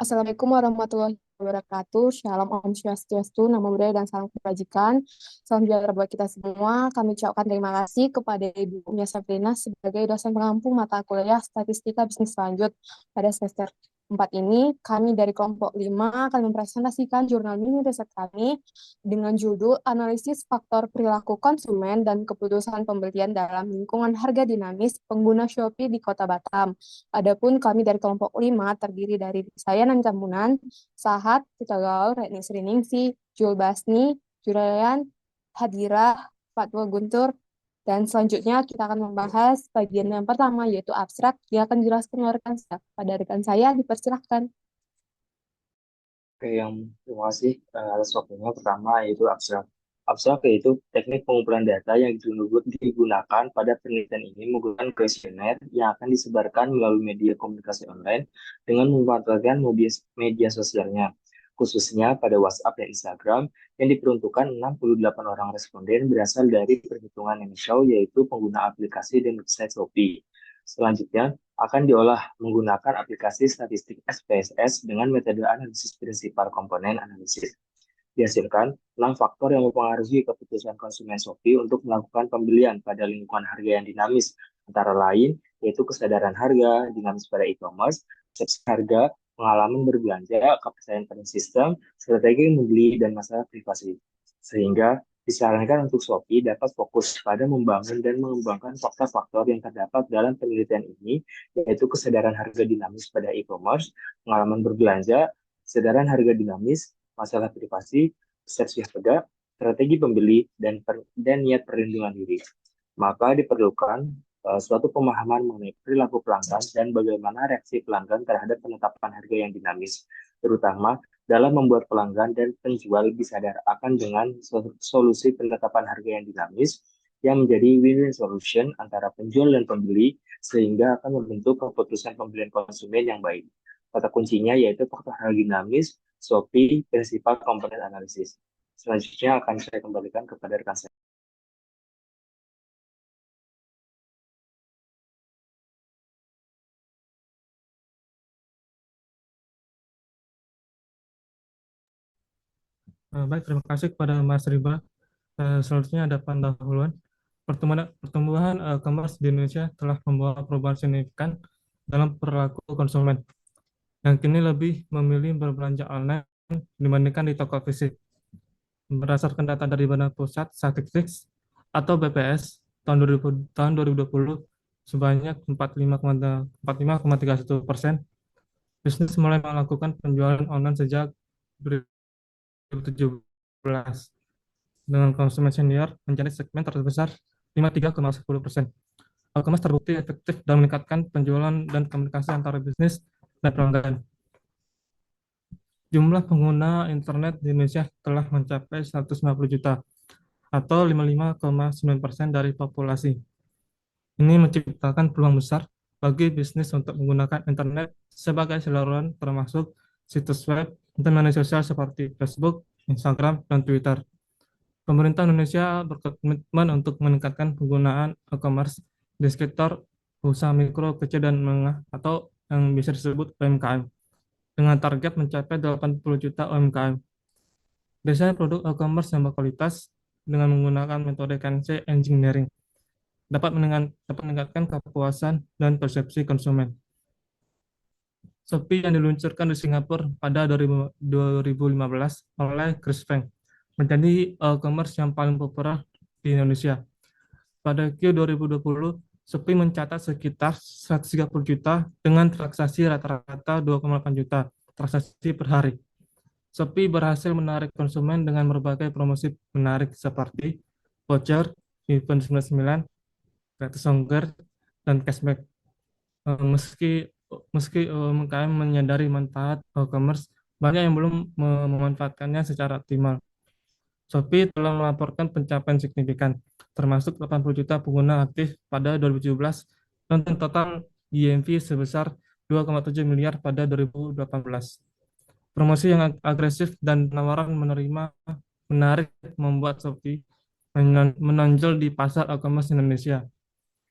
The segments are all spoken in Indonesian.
Assalamualaikum warahmatullahi wabarakatuh. Shalom Om Swastiastu, Namo Buddhaya dan salam kebajikan. Salam sejahtera buat kita semua. Kami ucapkan terima kasih kepada Ibu Umya Sabrina sebagai dosen pengampu mata kuliah Statistika Bisnis Lanjut pada semester 4 ini. Kami dari kelompok 5 akan mempresentasikan jurnal mini riset kami dengan judul Analisis Faktor Perilaku Konsumen dan Keputusan Pembelian dalam Lingkungan Harga Dinamis Pengguna Shopee di Kota Batam. Adapun kami dari kelompok 5 terdiri dari saya Nan Campunan, Sahat, Putagaul, Retni Sriningsi, Jul Basni, Jurayan, Hadirah, Fatwa Guntur, dan selanjutnya kita akan membahas bagian yang pertama yaitu abstrak yang akan dijelaskan oleh rekan saya. Pada rekan saya dipersilahkan. Oke, terima kasih atas waktunya. Pertama yaitu abstrak. Abstrak yaitu teknik pengumpulan data yang digunakan pada penelitian ini menggunakan kuesioner yang akan disebarkan melalui media komunikasi online dengan memanfaatkan media sosialnya, khususnya pada WhatsApp dan Instagram yang diperuntukkan 68 orang responden berasal dari perhitungan yang show yaitu pengguna aplikasi dan website Shopee. Selanjutnya, akan diolah menggunakan aplikasi statistik SPSS dengan metode analisis prinsipal komponen analisis. Dihasilkan 6 faktor yang mempengaruhi keputusan konsumen Shopee untuk melakukan pembelian pada lingkungan harga yang dinamis, antara lain yaitu kesadaran harga, dinamis pada e-commerce, persepsi harga, pengalaman berbelanja, kepercayaan pada sistem, strategi membeli, dan masalah privasi. Sehingga disarankan untuk Shopee dapat fokus pada membangun dan mengembangkan faktor-faktor yang terdapat dalam penelitian ini, yaitu kesadaran harga dinamis pada e-commerce, pengalaman berbelanja, kesadaran harga dinamis, masalah privasi, persepsi harga, strategi pembeli, dan niat perlindungan diri. Maka diperlukan suatu pemahaman mengenai perilaku pelanggan dan bagaimana reaksi pelanggan terhadap penetapan harga yang dinamis, terutama dalam membuat pelanggan dan penjual disadar akan dengan solusi penetapan harga yang dinamis yang menjadi win-win solution antara penjual dan pembeli sehingga akan membentuk keputusan pembelian konsumen yang baik. Kata kuncinya yaitu faktor harga dinamis, Shopee, prinsipal komponen analisis. Selanjutnya akan saya kembalikan kepada rekan saya. Baik, terima kasih kepada Mas Riba. Selanjutnya ada pendahuluan. Pertumbuhan e-commerce di Indonesia telah membawa perubahan signifikan dalam perilaku konsumen yang kini lebih memilih berbelanja online dibandingkan di toko fisik. Berdasarkan data dari Badan Pusat Statistik atau BPS tahun 2020, sebanyak 45,31% bisnis mulai melakukan penjualan online sejak 2017, dengan konsumen senior menjadi segmen terbesar 53,10%. E-commerce terbukti efektif dalam meningkatkan penjualan dan komunikasi antara bisnis dan pelanggan. Jumlah pengguna internet di Indonesia telah mencapai 150 juta atau 55,9% dari populasi. Ini menciptakan peluang besar bagi bisnis untuk menggunakan internet sebagai saluran termasuk situs web dan media sosial seperti Facebook, Instagram, dan Twitter. Pemerintah Indonesia berkomitmen untuk meningkatkan penggunaan e-commerce di sektor usaha mikro, kecil, dan menengah atau yang bisa disebut UMKM dengan target mencapai 80 juta UMKM. Desain produk e-commerce yang berkualitas dengan menggunakan metode KNC engineering dapat meningkatkan kepuasan dan persepsi konsumen. Shopee yang diluncurkan di Singapura pada 2015 oleh Chris Feng menjadi e-commerce yang paling populer di Indonesia. Pada Q 2020, Shopee mencatat sekitar 130 juta dengan transaksi rata-rata 2,8 juta transaksi per hari. Shopee berhasil menarik konsumen dengan berbagai promosi menarik seperti voucher, event 99, gratis ongkir, dan cashback. Meski meski UMKM menyadari manfaat e-commerce, banyak yang belum memanfaatkannya secara optimal. Shopee telah melaporkan pencapaian signifikan, termasuk 80 juta pengguna aktif pada 2017 dan total GMV sebesar 2,7 miliar pada 2018. Promosi yang agresif dan penawaran menarik membuat Shopee menonjol di pasar e-commerce Indonesia.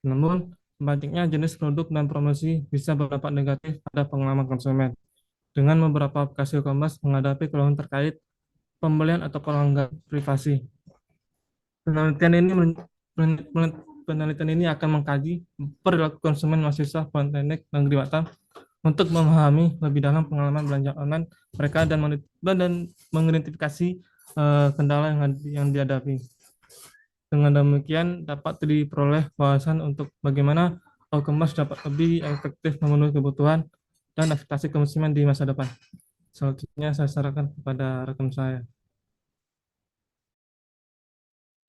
Namun, sebaliknya jenis produk dan promosi bisa berdampak negatif pada pengalaman konsumen. dengan beberapa aplikasi e-commerce menghadapi keluhan terkait pembelian atau pelanggaran privasi. Penelitian ini penelitian ini akan mengkaji perilaku konsumen mahasiswa Politeknik Negeri Batam untuk memahami lebih dalam pengalaman belanja online mereka dan mengidentifikasi kendala yang dihadapi. Dengan demikian dapat diperoleh wawasan untuk bagaimana e-commerce dapat lebih efektif memenuhi kebutuhan dan ekspektasi konsumen di masa depan. Selanjutnya saya sarankan kepada rekan saya.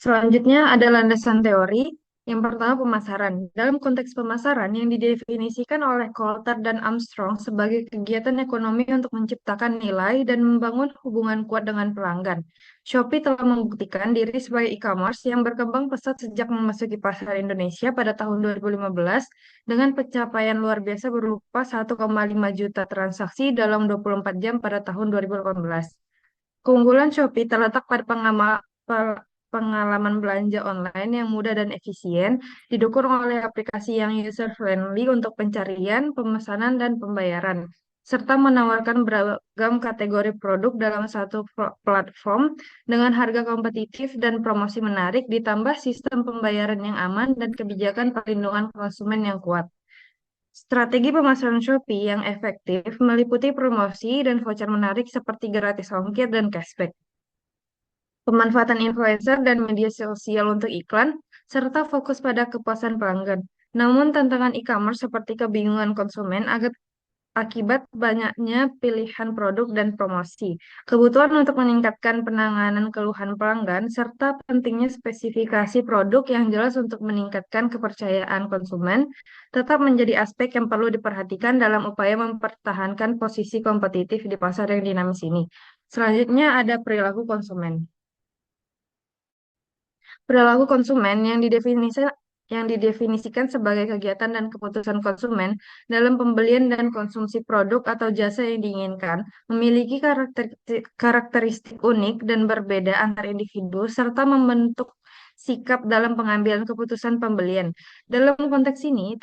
Selanjutnya ada landasan teori. Yang pertama pemasaran. Dalam konteks pemasaran yang didefinisikan oleh Coulter dan Armstrong sebagai kegiatan ekonomi untuk menciptakan nilai dan membangun hubungan kuat dengan pelanggan. Shopee telah membuktikan diri sebagai e-commerce yang berkembang pesat sejak memasuki pasar Indonesia pada tahun 2015 dengan pencapaian luar biasa berupa 1,5 juta transaksi dalam 24 jam pada tahun 2018. Keunggulan Shopee terletak pada pengalaman belanja online yang mudah dan efisien, didukung oleh aplikasi yang user-friendly untuk pencarian, pemesanan, dan pembayaran, serta menawarkan beragam kategori produk dalam satu platform dengan harga kompetitif dan promosi menarik, ditambah sistem pembayaran yang aman dan kebijakan perlindungan konsumen yang kuat. Strategi pemasaran Shopee yang efektif meliputi promosi dan voucher menarik seperti gratis ongkir dan cashback, pemanfaatan influencer dan media sosial untuk iklan, serta fokus pada kepuasan pelanggan. Namun, tantangan e-commerce seperti kebingungan konsumen akibat banyaknya pilihan produk dan promosi, kebutuhan untuk meningkatkan penanganan keluhan pelanggan, serta pentingnya spesifikasi produk yang jelas untuk meningkatkan kepercayaan konsumen, tetap menjadi aspek yang perlu diperhatikan dalam upaya mempertahankan posisi kompetitif di pasar yang dinamis ini. Selanjutnya ada perilaku konsumen. Perilaku konsumen yang didefinisikan sebagai kegiatan dan keputusan konsumen dalam pembelian dan konsumsi produk atau jasa yang diinginkan, memiliki karakteristik unik dan berbeda antar individu, serta membentuk sikap dalam pengambilan keputusan pembelian. Dalam konteks ini,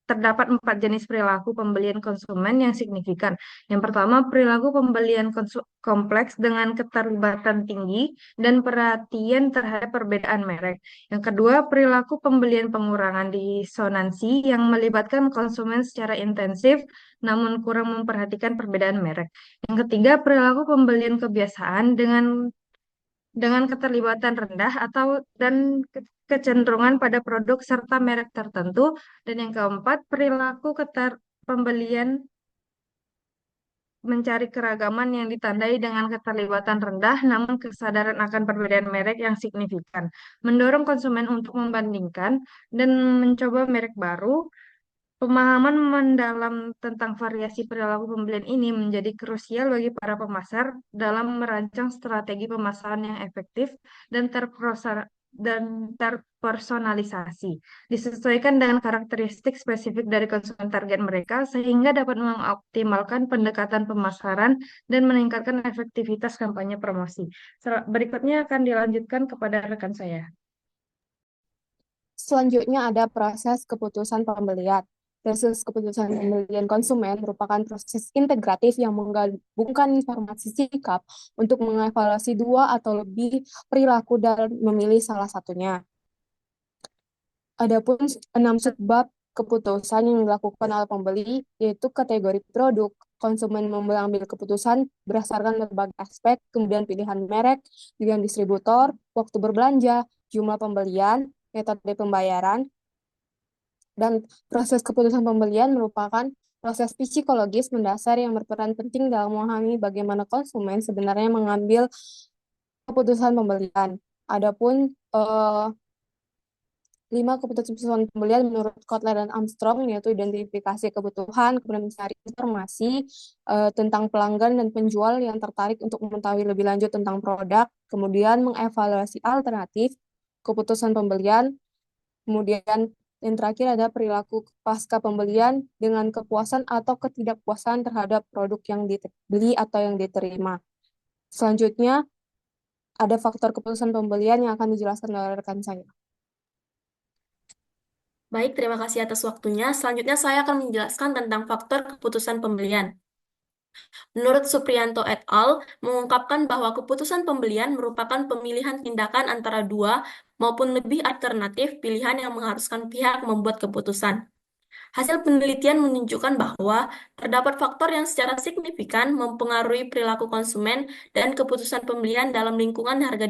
terdapat 4 jenis perilaku pembelian konsumen yang signifikan. Yang pertama, perilaku pembelian kompleks dengan keterlibatan tinggi dan perhatian terhadap perbedaan merek. Yang kedua, perilaku pembelian pengurangan disonansi yang melibatkan konsumen secara intensif namun kurang memperhatikan perbedaan merek. Yang ketiga, perilaku pembelian kebiasaan dengan keterlibatan rendah dan kecenderungan pada produk serta merek tertentu. Dan yang keempat, perilaku pembelian mencari keragaman yang ditandai dengan keterlibatan rendah namun kesadaran akan perbedaan merek yang signifikan, mendorong konsumen untuk membandingkan dan mencoba merek baru. Pemahaman mendalam tentang variasi perilaku pembelian ini menjadi krusial bagi para pemasar dalam merancang strategi pemasaran yang efektif dan terpersonalisasi, disesuaikan dengan karakteristik spesifik dari konsumen target mereka sehingga dapat mengoptimalkan pendekatan pemasaran dan meningkatkan efektivitas kampanye promosi. Berikutnya akan dilanjutkan kepada rekan saya. Selanjutnya ada proses keputusan pembelian. Proses keputusan pembelian konsumen merupakan proses integratif yang menggabungkan informasi sikap untuk mengevaluasi dua atau lebih perilaku dan memilih salah satunya. Adapun 6 subbab keputusan yang dilakukan oleh pembeli, yaitu kategori produk. Konsumen mengambil keputusan berdasarkan berbagai aspek, kemudian pilihan merek, pilihan distributor, waktu berbelanja, jumlah pembelian, metode pembayaran, dan proses keputusan pembelian merupakan proses psikologis mendasar yang berperan penting dalam memahami bagaimana konsumen sebenarnya mengambil keputusan pembelian. Adapun 5 keputusan pembelian menurut Kotler dan Armstrong, yaitu identifikasi kebutuhan, kemudian mencari informasi tentang pelanggan dan penjual yang tertarik untuk mengetahui lebih lanjut tentang produk, kemudian mengevaluasi alternatif keputusan pembelian, kemudian yang terakhir ada perilaku pasca pembelian dengan kepuasan atau ketidakpuasan terhadap produk yang dibeli atau yang diterima. Selanjutnya, ada faktor keputusan pembelian yang akan dijelaskan oleh rekan saya. Baik, terima kasih atas waktunya. Selanjutnya saya akan menjelaskan tentang faktor keputusan pembelian. Menurut Supriyanto et al., mengungkapkan bahwa keputusan pembelian merupakan pemilihan tindakan antara dua maupun lebih alternatif pilihan yang mengharuskan pihak membuat keputusan. Hasil penelitian menunjukkan bahwa terdapat faktor yang secara signifikan mempengaruhi perilaku konsumen dan keputusan pembelian dalam lingkungan harga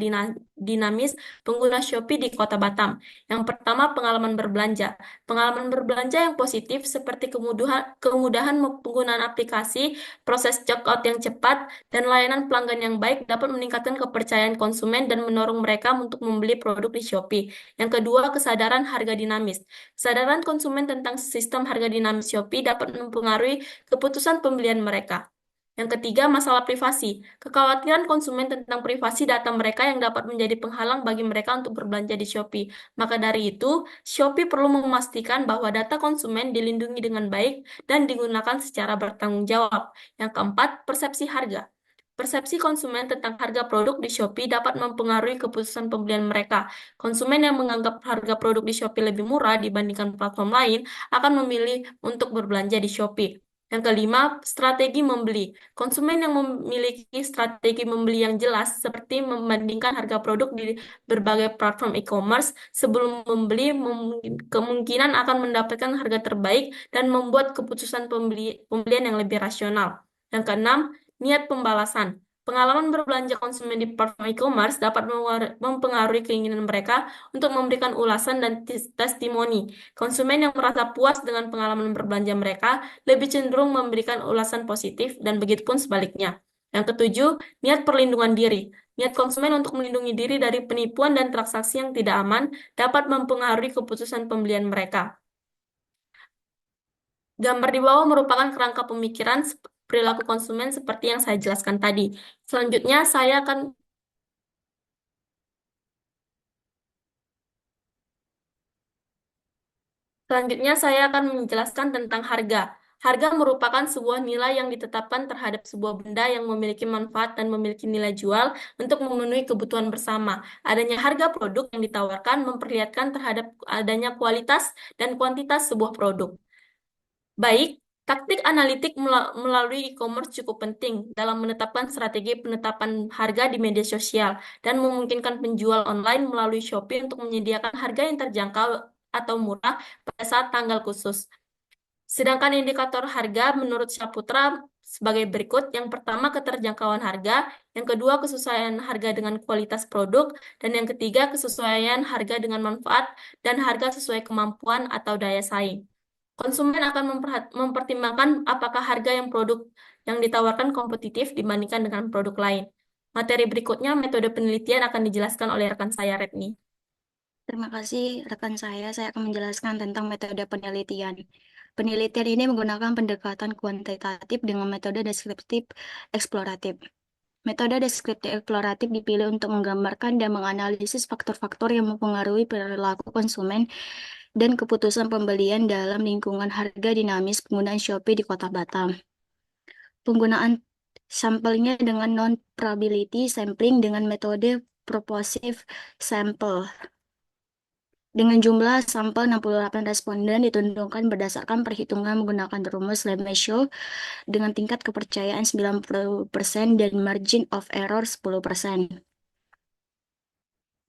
dinamis pengguna Shopee di Kota Batam. Yang pertama, pengalaman berbelanja. Pengalaman berbelanja yang positif seperti kemudahan penggunaan aplikasi, proses checkout yang cepat, dan layanan pelanggan yang baik dapat meningkatkan kepercayaan konsumen dan mendorong mereka untuk membeli produk di Shopee. Yang kedua, kesadaran harga dinamis. Kesadaran konsumen tentang sistem harga dinamis Shopee dapat mempengaruhi keputusan pembelian mereka. Yang ketiga, masalah privasi. Kekhawatiran konsumen tentang privasi data mereka yang dapat menjadi penghalang bagi mereka untuk berbelanja di Shopee. Maka dari itu, Shopee perlu memastikan bahwa data konsumen dilindungi dengan baik dan digunakan secara bertanggung jawab. Yang keempat, persepsi harga. Persepsi konsumen tentang harga produk di Shopee dapat mempengaruhi keputusan pembelian mereka. Konsumen yang menganggap harga produk di Shopee lebih murah dibandingkan platform lain akan memilih untuk berbelanja di Shopee. Yang kelima, strategi membeli. Konsumen yang memiliki strategi membeli yang jelas, seperti membandingkan harga produk di berbagai platform e-commerce sebelum membeli, kemungkinan akan mendapatkan harga terbaik dan membuat keputusan pembelian yang lebih rasional. Yang keenam, niat pembalasan. Pengalaman berbelanja konsumen di platform e-commerce dapat mempengaruhi keinginan mereka untuk memberikan ulasan dan testimoni. Konsumen yang merasa puas dengan pengalaman berbelanja mereka lebih cenderung memberikan ulasan positif dan begitupun sebaliknya. Yang ketujuh, niat perlindungan diri. Niat konsumen untuk melindungi diri dari penipuan dan transaksi yang tidak aman dapat mempengaruhi keputusan pembelian mereka. Gambar di bawah merupakan kerangka pemikiran perilaku konsumen seperti yang saya jelaskan tadi. Selanjutnya saya akan menjelaskan tentang harga. Harga merupakan sebuah nilai yang ditetapkan terhadap sebuah benda yang memiliki manfaat dan memiliki nilai jual untuk memenuhi kebutuhan bersama. Adanya harga produk yang ditawarkan memperlihatkan terhadap adanya kualitas dan kuantitas sebuah produk. Baik, taktik analitik melalui e-commerce cukup penting dalam menetapkan strategi penetapan harga di media sosial dan memungkinkan penjual online melalui Shopee untuk menyediakan harga yang terjangkau atau murah pada saat tanggal khusus. Sedangkan indikator harga menurut Saputra sebagai berikut. Yang pertama, keterjangkauan harga. Yang kedua, kesesuaian harga dengan kualitas produk. Dan yang ketiga, kesesuaian harga dengan manfaat dan harga sesuai kemampuan atau daya saing. Konsumen akan mempertimbangkan apakah harga yang produk yang ditawarkan kompetitif dibandingkan dengan produk lain. Materi berikutnya, metode penelitian akan dijelaskan oleh rekan saya, Retni. Terima kasih rekan saya akan menjelaskan tentang metode penelitian. Penelitian ini menggunakan pendekatan kuantitatif dengan metode deskriptif eksploratif. Metode deskriptif eksploratif dipilih untuk menggambarkan dan menganalisis faktor-faktor yang mempengaruhi perilaku konsumen dan keputusan pembelian dalam lingkungan harga dinamis penggunaan Shopee di Kota Batam. Penggunaan sampelnya dengan non-probability sampling dengan metode proportive sample. Dengan jumlah sampel 68 responden ditentukan berdasarkan perhitungan menggunakan rumus Lemaitre dengan tingkat kepercayaan 90% dan margin of error 10%.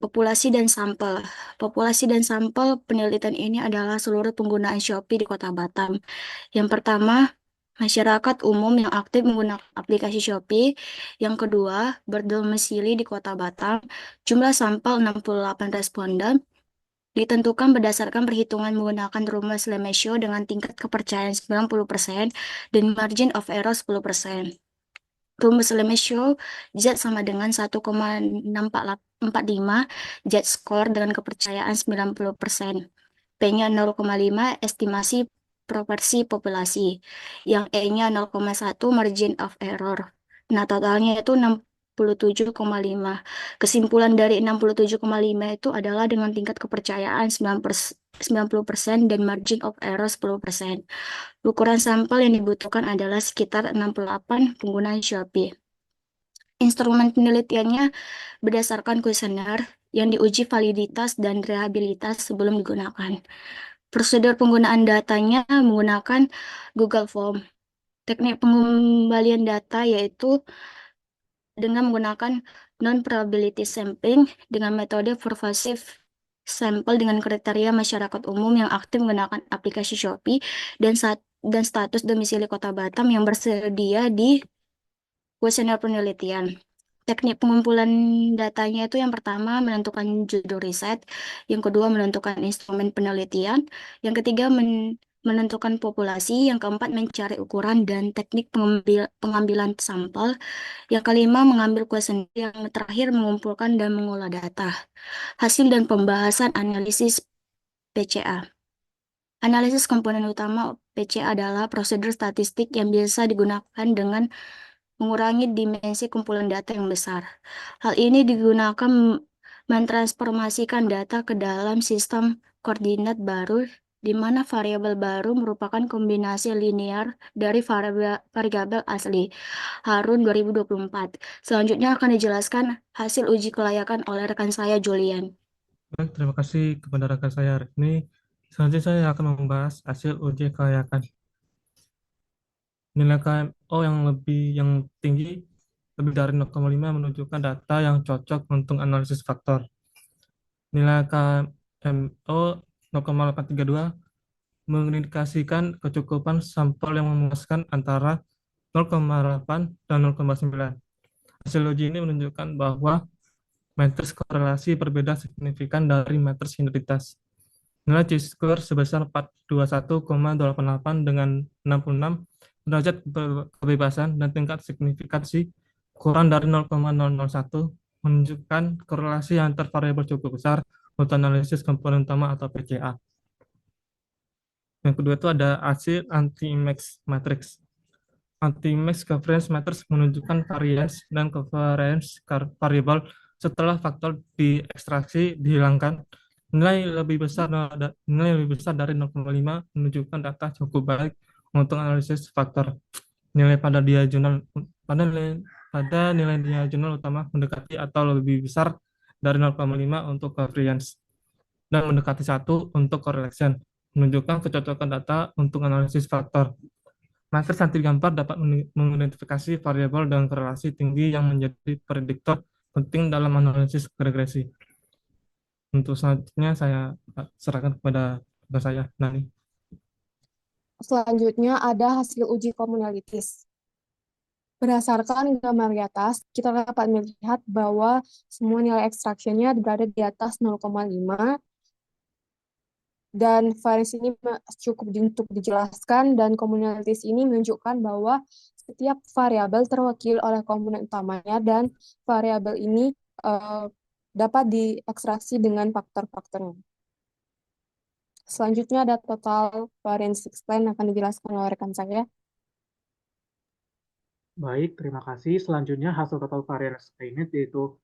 Populasi dan sampel. Populasi dan sampel penelitian ini adalah seluruh penggunaan Shopee di Kota Batam. Yang pertama, masyarakat umum yang aktif menggunakan aplikasi Shopee. Yang kedua, berdomisili di Kota Batam. Jumlah sampel 68 responden. Ditentukan berdasarkan perhitungan menggunakan rumus Lemaitre dengan tingkat kepercayaan 90% dan margin of error 10%. Rumus Lemaitre Z sama dengan 1,645, Z-score dengan kepercayaan 90%. P-nya 0,5, estimasi proporsi populasi. Yang E-nya 0,1, margin of error. Nah, totalnya itu 67,5. Kesimpulan dari 67,5 itu adalah dengan tingkat kepercayaan 90% dan margin of error 10%. Ukuran sampel yang dibutuhkan adalah sekitar 68 penggunaan Shopee. Instrumen penelitiannya berdasarkan kuesioner yang diuji validitas dan reliabilitas sebelum digunakan. Prosedur penggunaan datanya menggunakan Google Form. Teknik pengembalian data yaitu dengan menggunakan non-probability sampling dengan metode pervasive sampel dengan kriteria masyarakat umum yang aktif menggunakan aplikasi Shopee dan status domisili Kota Batam yang bersedia di kuesioner penelitian. Teknik pengumpulan datanya itu yang pertama menentukan judul riset, yang kedua menentukan instrumen penelitian, yang ketiga menentukan populasi, yang keempat mencari ukuran dan teknik pengambilan sampel, yang kelima mengambil kuesioner, yang terakhir mengumpulkan dan mengolah data. Hasil dan pembahasan analisis PCA. Analisis komponen utama PCA adalah prosedur statistik yang biasa digunakan dengan mengurangi dimensi kumpulan data yang besar. Hal ini digunakan mentransformasikan data ke dalam sistem koordinat baru, di mana variabel baru merupakan kombinasi linear dari variabel asli. Harun 2024. Selanjutnya akan dijelaskan hasil uji kelayakan oleh rekan saya, Julian. Baik, terima kasih kepada rekan saya Rifni. Selanjutnya saya akan membahas hasil uji kelayakan. Nilai KMO yang tinggi lebih dari 0,5 menunjukkan data yang cocok untuk analisis faktor. Nilai KMO 0,832 mengindikasikan kecukupan sampel yang memuaskan antara 0,8 dan 0,9. Hasil uji ini menunjukkan bahwa matriks korelasi berbeda signifikan dari matriks identitas. Nilai chi-square sebesar 421,28 dengan 66 derajat kebebasan dan tingkat signifikansi kurang dari 0,001 menunjukkan korelasi antar variabel cukup besar untuk analisis komponen utama atau PCA. Yang kedua itu ada hasil anti-max matrix. Anti-max covariance matrix menunjukkan variance dan covariance variabel setelah faktor diekstraksi dihilangkan. Nilai lebih besar dari 0,5 menunjukkan data cukup baik untuk analisis faktor. Nilai pada nilai diagonal utama mendekati atau lebih besar dari 0,5 untuk covariance dan mendekati 1 untuk correlation, menunjukkan kecocokan data untuk analisis faktor. Matriks anti gambar dapat mengidentifikasi variabel dengan korelasi tinggi yang menjadi prediktor penting dalam analisis regresi. Untuk selanjutnya saya serahkan kepada saya, Nani. Selanjutnya ada hasil uji komunalitis. Berdasarkan gambar di atas, kita dapat melihat bahwa semua nilai ekstraksinya berada di atas 0,5 dan variance ini cukup untuk dijelaskan, dan komunalitis ini menunjukkan bahwa setiap variabel terwakil oleh komponen utamanya dan variabel ini dapat diekstraksi dengan faktor-faktornya. Selanjutnya ada total variance explain akan dijelaskan oleh rekan saya. Baik, terima kasih. Selanjutnya hasil total variance explained yaitu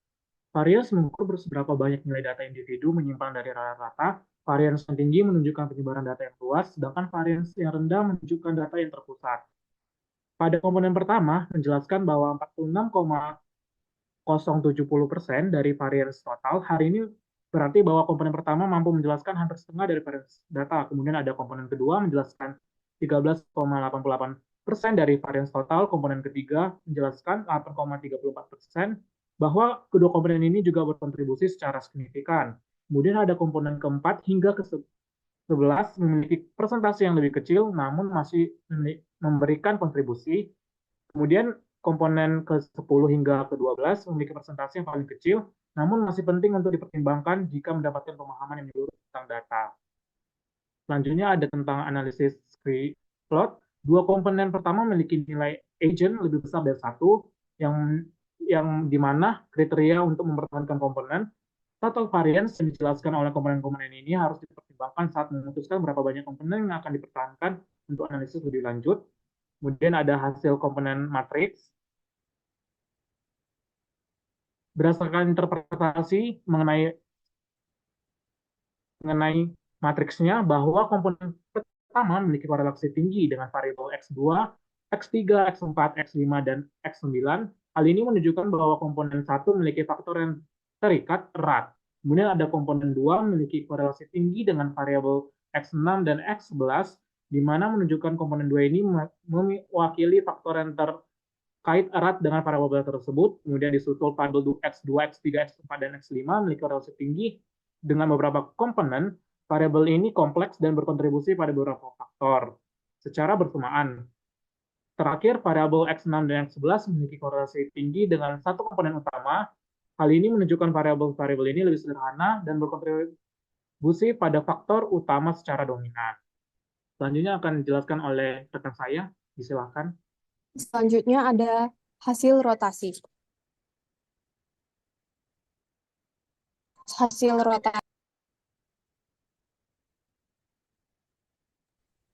variance mengukur seberapa banyak nilai data individu menyimpang dari rata-rata. Variance yang tinggi menunjukkan penyebaran data yang luas, sedangkan variance yang rendah menunjukkan data yang terpusat. Pada komponen pertama, menjelaskan bahwa 46,070% dari variance total hari ini berarti bahwa komponen pertama mampu menjelaskan hampir setengah dari variance data. Kemudian ada komponen kedua menjelaskan 13,88% dari variance total. Komponen ketiga menjelaskan 8,34%, bahwa kedua komponen ini juga berkontribusi secara signifikan. Kemudian ada komponen keempat hingga ke-11 memiliki persentase yang lebih kecil namun masih memberikan kontribusi. Kemudian komponen ke-10 hingga ke-12 memiliki persentase yang paling kecil namun masih penting untuk dipertimbangkan jika mendapatkan pemahaman yang menyeluruh tentang data. Selanjutnya ada tentang analisis plot. Dua komponen pertama memiliki nilai agent lebih besar dari satu, yang di mana kriteria untuk mempertahankan komponen total variance yang dijelaskan oleh komponen-komponen ini harus dipertimbangkan saat memutuskan berapa banyak komponen yang akan dipertahankan untuk analisis lebih lanjut. Kemudian ada hasil komponen matriks. Berdasarkan interpretasi mengenai matriksnya, bahwa komponen pertama memiliki korelasi tinggi dengan variabel X2, X3, X4, X5, dan X9. Hal ini menunjukkan bahwa komponen 1 memiliki faktor yang terikat erat. Kemudian ada komponen 2 memiliki korelasi tinggi dengan variabel X6 dan X11, di mana menunjukkan komponen 2 ini mewakili faktor yang terkait erat dengan variabel tersebut, kemudian disusul variabel X2, X3, X4, dan X5 memiliki relasi tinggi dengan beberapa komponen. Variabel ini kompleks dan berkontribusi pada beberapa faktor secara bersamaan. Terakhir, variabel X6 dan X11 memiliki korelasi tinggi dengan satu komponen utama. Hal ini menunjukkan variabel-variabel ini lebih sederhana dan berkontribusi pada faktor utama secara dominan. Selanjutnya akan dijelaskan oleh rekan saya. Silakan. Selanjutnya ada hasil rotasi.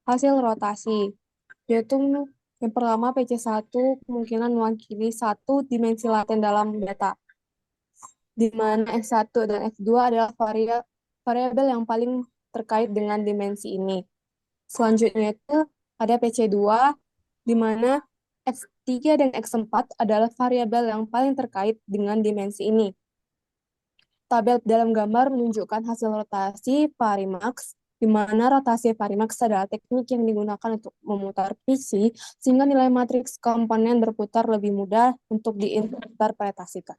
Hasil rotasi yaitu yang pertama PC1 kemungkinan mewakili satu dimensi laten dalam data, di mana X1 dan X2 adalah variabel yang paling terkait dengan dimensi ini. Selanjutnya itu ada PC2, di mana X3 dan X4 adalah variabel yang paling terkait dengan dimensi ini. Tabel dalam gambar menunjukkan hasil rotasi Varimax, di mana rotasi Varimax adalah teknik yang digunakan untuk memutar PC, sehingga nilai matriks komponen berputar lebih mudah untuk diinterpretasikan.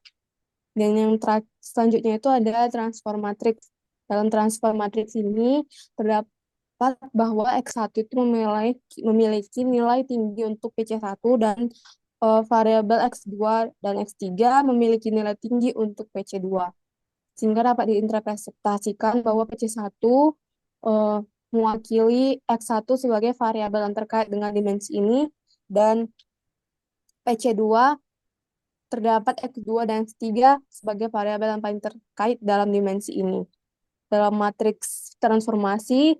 Dan yang selanjutnya itu ada transform matriks. Dalam transform matriks ini terdapat bahwa X1 itu memiliki nilai tinggi untuk PC1 dan variabel X2 dan X3 memiliki nilai tinggi untuk PC2. Sehingga dapat diinterpretasikan bahwa PC1 mewakili X1 sebagai variabel yang terkait dengan dimensi ini, dan PC2 terdapat X2 dan X3 sebagai variabel yang paling terkait dalam dimensi ini. Dalam matriks transformasi,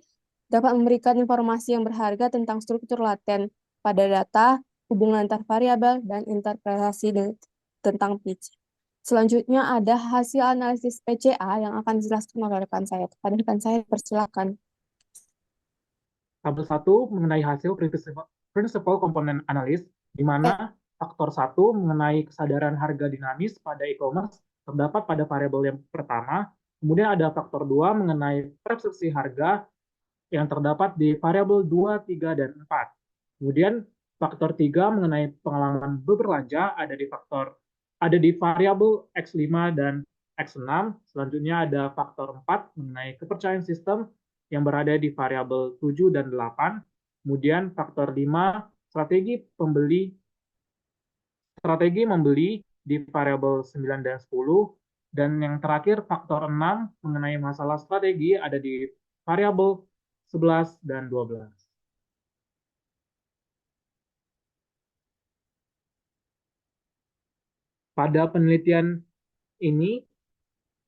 dapat memberikan informasi yang berharga tentang struktur laten pada data, hubungan antar variabel, dan interpretasi tentang PC. Selanjutnya ada hasil analisis PCA yang akan dijelaskan oleh rekan saya. Kepada rekan saya, persilakan. Tabel 1 mengenai hasil principal component analysis, di mana faktor 1 mengenai kesadaran harga dinamis pada e-commerce terdapat pada variabel yang pertama. Kemudian ada faktor 2 mengenai persepsi harga yang terdapat di variabel 2, 3, dan 4. Kemudian faktor 3 mengenai pengalaman berbelanja ada di variabel X5 dan X6. Selanjutnya ada faktor 4 mengenai kepercayaan sistem yang berada di variabel 7 dan 8. Kemudian faktor 5 strategi membeli di variabel 9 dan 10. Dan yang terakhir faktor 6 mengenai masalah strategi ada di variabel 11 dan 12. Pada penelitian ini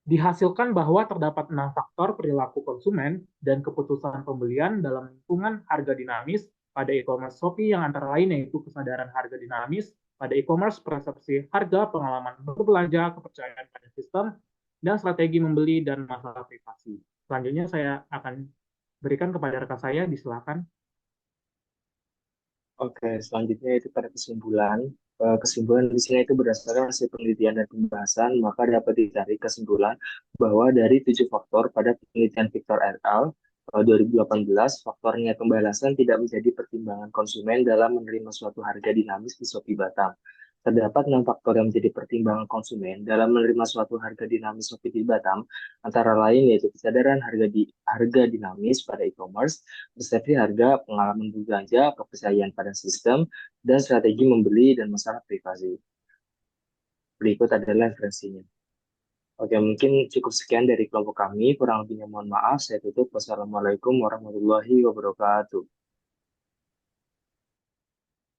dihasilkan bahwa terdapat 6 faktor perilaku konsumen dan keputusan pembelian dalam lingkungan harga dinamis pada e-commerce Shopee, yang antara lain yaitu kesadaran harga dinamis pada e-commerce, persepsi harga, pengalaman berbelanja, kepercayaan pada sistem, dan strategi membeli dan masalah privasi. Selanjutnya saya akan berikan kepada rekan saya, disilakan. Oke, selanjutnya itu pada kesimpulan. Kesimpulan di sini itu berdasarkan hasil penelitian dan pembahasan, maka dapat ditarik kesimpulan bahwa dari 7 faktor pada penelitian Victor et al. 2018, faktor nilai pembalasan tidak menjadi pertimbangan konsumen dalam menerima suatu harga dinamis di Shopee Batam. Terdapat 6 faktor yang menjadi pertimbangan konsumen dalam menerima suatu harga dinamis Shopee di Batam, antara lain yaitu kesadaran harga dinamis pada e-commerce, persepsi harga, pengalaman berbelanja, kepercayaan pada sistem, dan strategi membeli dan masalah privasi. Berikut adalah referensinya. Oke, mungkin cukup sekian dari kelompok kami. Kurang lebihnya mohon maaf. Saya tutup. Wassalamualaikum warahmatullahi wabarakatuh.